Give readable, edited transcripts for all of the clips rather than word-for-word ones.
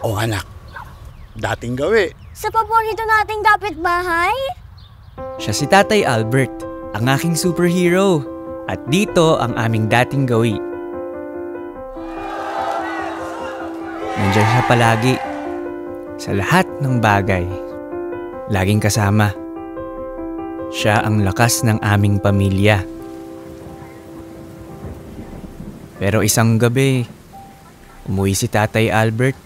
O anak, dating gawi. Sa paborito nating kapitbahay? Siya si Tatay Albert, ang aking superhero. At dito ang aming dating gawi. Nandiyan siya palagi. Sa lahat ng bagay. Laging kasama. Siya ang lakas ng aming pamilya. Pero isang gabi, umuwi si Tatay Albert.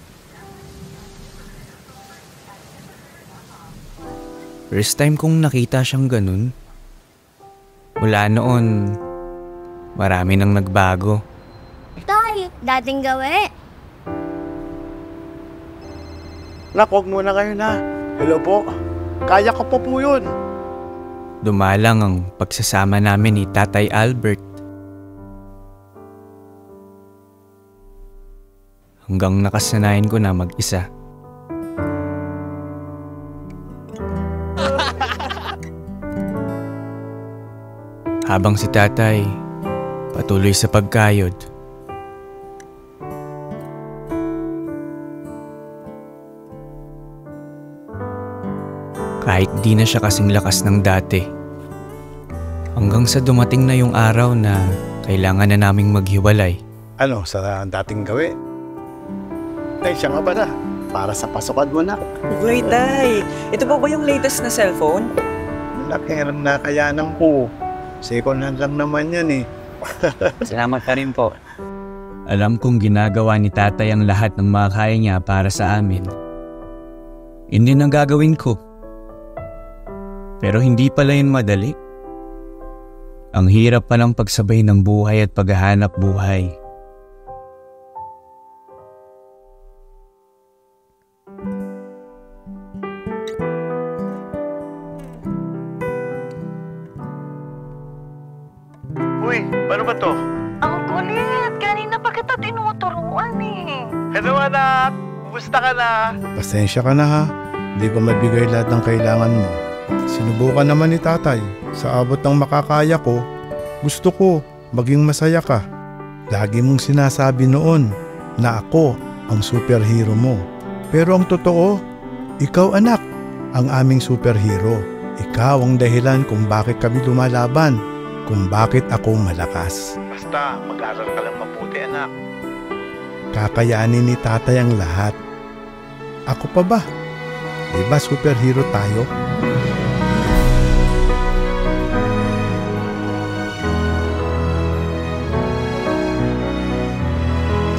First time kong nakita siyang ganun. Mula noon, marami nang nagbago. Tay, dating gawi. Nak, huwag muna kayo na. Hello po. Kaya ko po yun. Dumalang ang pagsasama namin ni Tatay Albert. Hanggang nakasanayan ko na mag-isa. Habang si Tatay patuloy sa pagkayod. Kahit di na siya kasing lakas ng dati. Hanggang sa dumating na yung araw na kailangan na naming maghiwalay. Ano, sa dating gawi? Ay, siya nga ba na? Para sa pasukan mo na. Uy, Tay! Ito ba yung latest na cellphone? Lakiran na kayanan ko. Second hand lang naman yan eh. Salamat ka rin po. Alam kong ginagawa ni Tatay ang lahat ng makakaya niya para sa amin. Hindi ang gagawin ko. Pero hindi pala yun madali. Ang hirap pa ng pagsabay ng buhay at paghahanap buhay. Uy, paano ba to? Ang kulit! Kanina pa kita tinuturuan eh. Hello anak! Kumusta ka na? Pasensya ka na ha. Hindi ko mabigay lahat ng kailangan mo. Sinubukan naman ni Tatay. Sa abot ng makakaya ko, gusto ko maging masaya ka. Lagi mong sinasabi noon na ako ang superhero mo. Pero ang totoo, ikaw anak, ang aming superhero. Ikaw ang dahilan kung bakit kami lumalaban, kung bakit ako malakas. Basta mag-aral ka lang mabuti anak. Kakayanin ni Tatay ang lahat. Ako pa ba? Diba superhero tayo?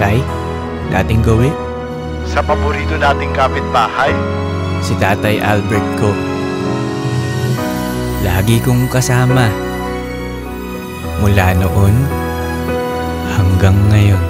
Tay, dating gawi? Sa paborito nating kapitbahay. Si Tatay Albert ko. Lagi kong kasama. Mula noon hanggang ngayon.